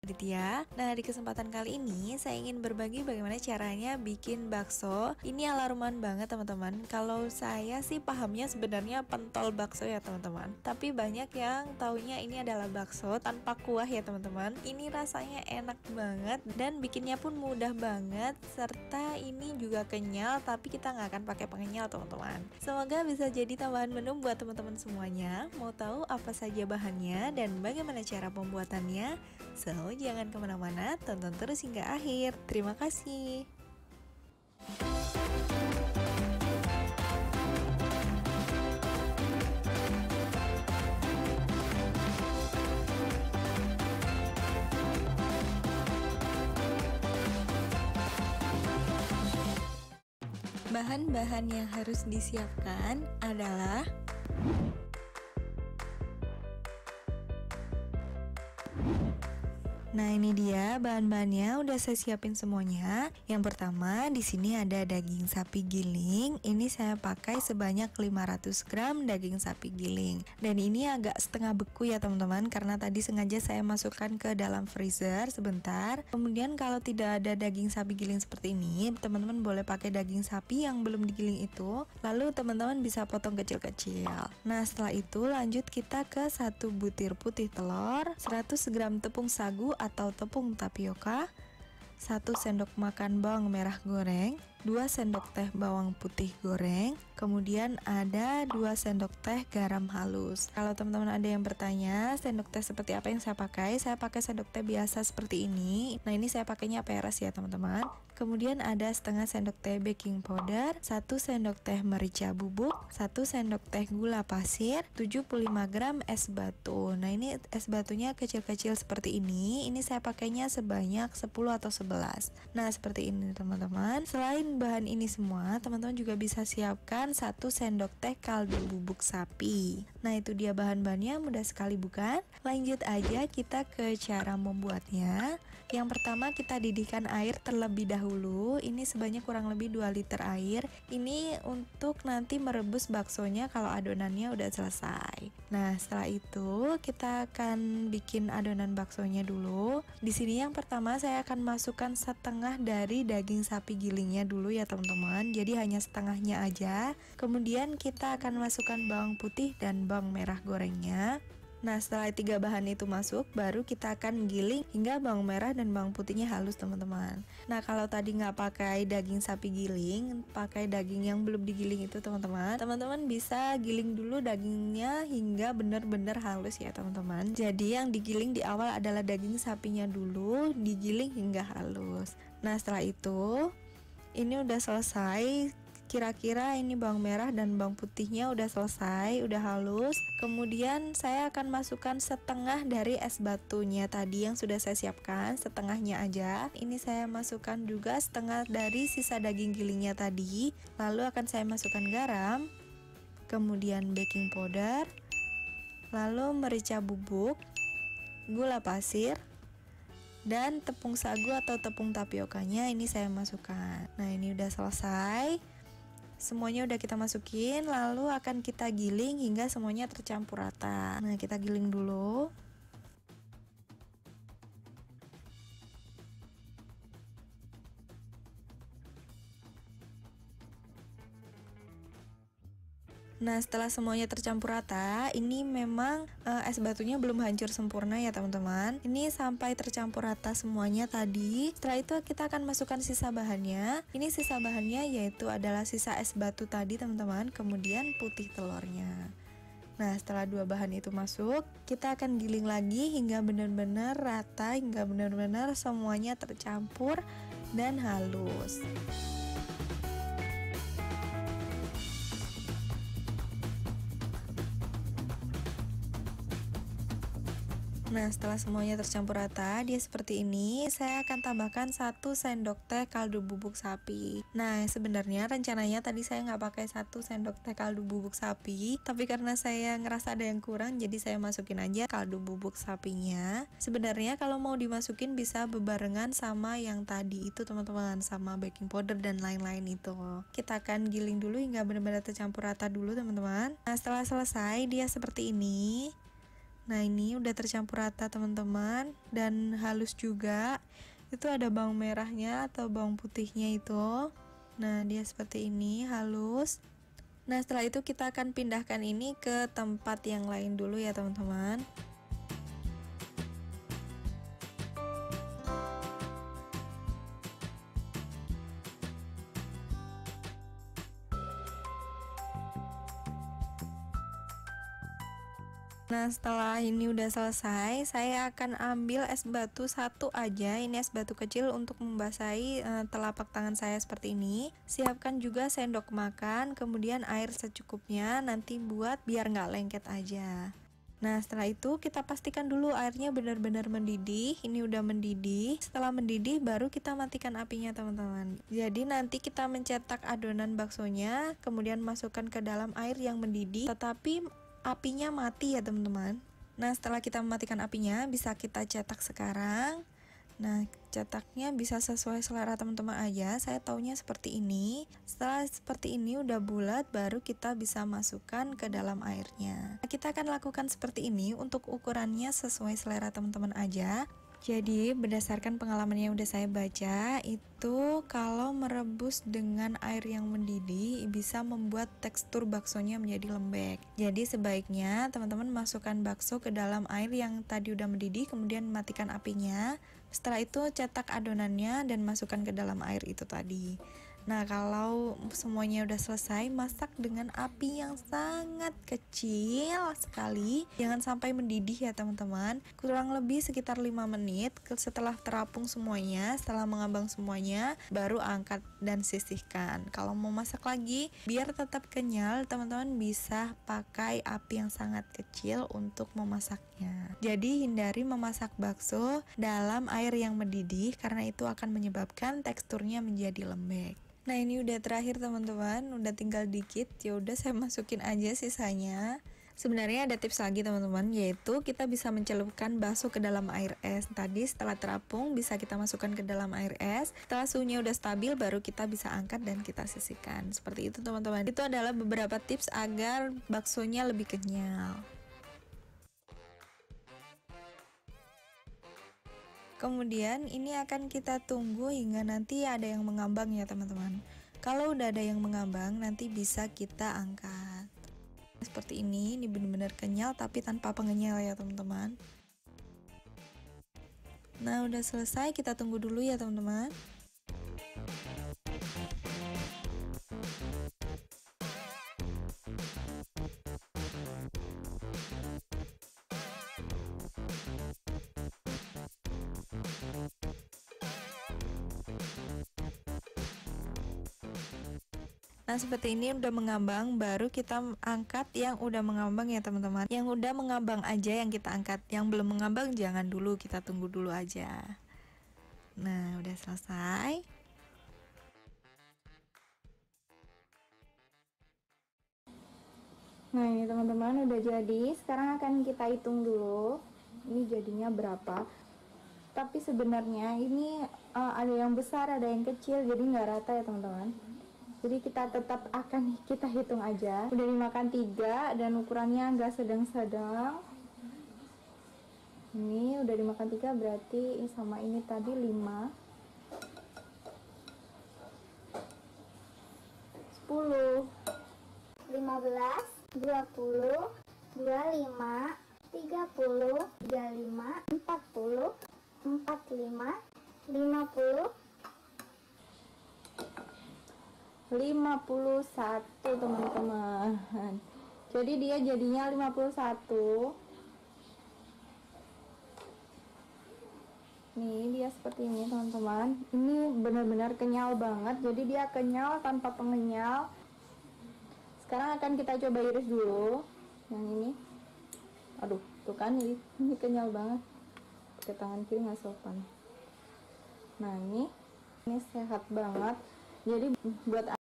Ditya. Nah, di kesempatan kali ini saya ingin berbagi bagaimana caranya bikin bakso. Ini ala rumahan banget teman-teman. Kalau saya sih pahamnya sebenarnya pentol bakso ya teman-teman. Tapi banyak yang taunya ini adalah bakso tanpa kuah ya teman-teman. Ini rasanya enak banget dan bikinnya pun mudah banget, serta ini juga kenyal, tapi kita nggak akan pakai pengenyal teman-teman. Semoga bisa jadi tambahan menu buat teman-teman semuanya. Mau tahu apa saja bahannya dan bagaimana cara pembuatannya? So, jangan kemana-mana, tonton terus hingga akhir. Terima kasih. Bahan-bahan yang harus disiapkan adalah Nah, ini dia bahan-bahannya udah saya siapin semuanya. Yang pertama di sini ada daging sapi giling. Ini saya pakai sebanyak 500 gram daging sapi giling. Dan ini agak setengah beku ya teman-teman, karena tadi sengaja saya masukkan ke dalam freezer sebentar. Kemudian kalau tidak ada daging sapi giling seperti ini, teman-teman boleh pakai daging sapi yang belum digiling itu. Lalu teman-teman bisa potong kecil-kecil. Nah, setelah itu lanjut kita ke 1 butir putih telur, 100 gram tepung sagu atau tepung tapioka, 1 sendok makan bawang merah goreng, 2 sendok teh bawang putih goreng, kemudian ada 2 sendok teh garam halus. Kalau teman-teman ada yang bertanya sendok teh seperti apa yang saya pakai sendok teh biasa seperti ini. Nah, ini saya pakainya peres ya teman-teman. Kemudian ada setengah sendok teh baking powder, 1 sendok teh merica bubuk, 1 sendok teh gula pasir, 75 gram es batu. Nah, ini es batunya kecil-kecil seperti ini. Ini saya pakainya sebanyak 10 atau 11. Nah, seperti ini teman-teman. Selain bahan ini semua, teman-teman juga bisa siapkan 1 sendok teh kaldu bubuk sapi. Nah, itu dia bahan-bahannya, mudah sekali bukan? Lanjut aja kita ke cara membuatnya. Yang pertama kita didihkan air terlebih dahulu. Ini sebanyak kurang lebih 2 liter air. Ini untuk nanti merebus baksonya kalau adonannya udah selesai. Nah, setelah itu kita akan bikin adonan baksonya dulu. Di sini yang pertama saya akan masukkan setengah dari daging sapi gilingnya dulu ya teman-teman. Jadi hanya setengahnya aja. Kemudian kita akan masukkan bawang putih dan bawang merah gorengnya. Nah, setelah 3 bahan itu masuk, baru kita akan giling hingga bawang merah dan bawang putihnya halus teman-teman. Nah, kalau tadi nggak pakai daging sapi giling, pakai daging yang belum digiling itu teman-teman, teman-teman bisa giling dulu dagingnya hingga benar-benar halus ya teman-teman. Jadi yang digiling di awal adalah daging sapinya dulu, digiling hingga halus. Nah, setelah itu ini udah selesai. Kira-kira ini bawang merah dan bawang putihnya udah selesai, udah halus. Kemudian saya akan masukkan setengah dari es batunya tadi yang sudah saya siapkan, setengahnya aja. Ini saya masukkan juga setengah dari sisa daging gilingnya tadi. Lalu akan saya masukkan garam, kemudian baking powder, lalu merica bubuk, gula pasir, dan tepung sagu atau tepung tapiokanya ini saya masukkan. Nah, ini udah selesai. Semuanya udah kita masukin, lalu akan kita giling hingga semuanya tercampur rata. Nah, kita giling dulu. Nah, setelah semuanya tercampur rata, ini memang es batunya belum hancur sempurna ya teman-teman. Ini sampai tercampur rata semuanya tadi. Setelah itu kita akan masukkan sisa bahannya. Ini sisa bahannya yaitu adalah sisa es batu tadi teman-teman, kemudian putih telurnya. Nah, setelah 2 bahan itu masuk, kita akan giling lagi hingga benar-benar rata, hingga benar-benar semuanya tercampur dan halus. Nah, setelah semuanya tercampur rata, dia seperti ini. Saya akan tambahkan 1 sendok teh kaldu bubuk sapi. Nah, sebenarnya rencananya tadi saya nggak pakai 1 sendok teh kaldu bubuk sapi, tapi karena saya ngerasa ada yang kurang, jadi saya masukin aja kaldu bubuk sapinya. Sebenarnya kalau mau dimasukin bisa bebarengan sama yang tadi itu teman-teman, sama baking powder dan lain-lain itu. Kita akan giling dulu hingga benar-benar tercampur rata dulu teman-teman. Nah, setelah selesai dia seperti ini. Nah, ini udah tercampur rata teman-teman, dan halus juga. Itu ada bawang merahnya atau bawang putihnya itu. Nah, dia seperti ini, halus. Nah, setelah itu kita akan pindahkan ini ke tempat yang lain dulu ya teman-teman. Nah, setelah ini udah selesai, saya akan ambil es batu satu aja. Ini es batu kecil untuk membasahi telapak tangan saya seperti ini. Siapkan juga sendok makan, kemudian air secukupnya, nanti buat biar nggak lengket aja. Nah, setelah itu kita pastikan dulu airnya benar-benar mendidih. Ini udah mendidih. Setelah mendidih baru kita matikan apinya teman-teman. Jadi nanti kita mencetak adonan baksonya, kemudian masukkan ke dalam air yang mendidih, tetapi apinya mati ya teman-teman. Nah, setelah kita mematikan apinya, bisa kita cetak sekarang. Nah, cetaknya bisa sesuai selera teman-teman aja. Saya taunya seperti ini. Setelah seperti ini udah bulat, baru kita bisa masukkan ke dalam airnya. Nah, kita akan lakukan seperti ini untuk ukurannya sesuai selera teman-teman aja. Jadi berdasarkan pengalaman yang udah saya baca, itu kalau merebus dengan air yang mendidih bisa membuat tekstur baksonya menjadi lembek. Jadi sebaiknya teman-teman masukkan bakso ke dalam air yang tadi udah mendidih, kemudian matikan apinya. Setelah itu cetak adonannya dan masukkan ke dalam air itu tadi. Nah, kalau semuanya udah selesai, masak dengan api yang sangat kecil sekali. Jangan sampai mendidih ya teman-teman. Kurang lebih sekitar 5 menit. Setelah terapung semuanya, setelah mengambang semuanya, baru angkat dan sisihkan. Kalau mau masak lagi, biar tetap kenyal, teman-teman bisa pakai api yang sangat kecil untuk memasaknya. Jadi hindari memasak bakso dalam air yang mendidih, karena itu akan menyebabkan teksturnya menjadi lembek. Nah, ini udah terakhir teman-teman, udah tinggal dikit. Ya udah saya masukin aja sisanya. Sebenarnya ada tips lagi teman-teman, yaitu kita bisa mencelupkan bakso ke dalam air es. Tadi setelah terapung bisa kita masukkan ke dalam air es. Setelah suhunya udah stabil baru kita bisa angkat dan kita sisihkan. Seperti itu teman-teman. Itu adalah beberapa tips agar baksonya lebih kenyal. Kemudian ini akan kita tunggu hingga nanti ada yang mengambang ya teman-teman. Kalau udah ada yang mengambang, nanti bisa kita angkat. Seperti ini benar-benar kenyal tapi tanpa pengenyal ya teman-teman. Nah, udah selesai, kita tunggu dulu ya teman-teman. Nah, seperti ini udah mengambang, baru kita angkat yang udah mengambang ya teman-teman. Yang udah mengambang aja yang kita angkat, yang belum mengambang jangan dulu, kita tunggu dulu aja. Nah, udah selesai. Nah, ini teman-teman udah jadi. Sekarang akan kita hitung dulu ini jadinya berapa. Tapi sebenarnya ini ada yang besar, ada yang kecil, jadi nggak rata ya teman-teman. Jadi kita tetap akan kita hitung aja. Udah dimakan 3 dan ukurannya agak sedang-sedang. Ini udah dimakan 3 berarti sama ini tadi 5, 10, 15, 20, 25, 30, 35, 40, 45, 50, 51 teman-teman. Jadi dia jadinya 51. Nih dia seperti ini teman-teman. Ini benar-benar kenyal banget. Jadi dia kenyal tanpa pengenyal. Sekarang akan kita coba iris dulu yang ini. Aduh, tuh kan ini kenyal banget. Pakai tangan kiri nggak sopan. Nah, ini sehat banget. Jadi buat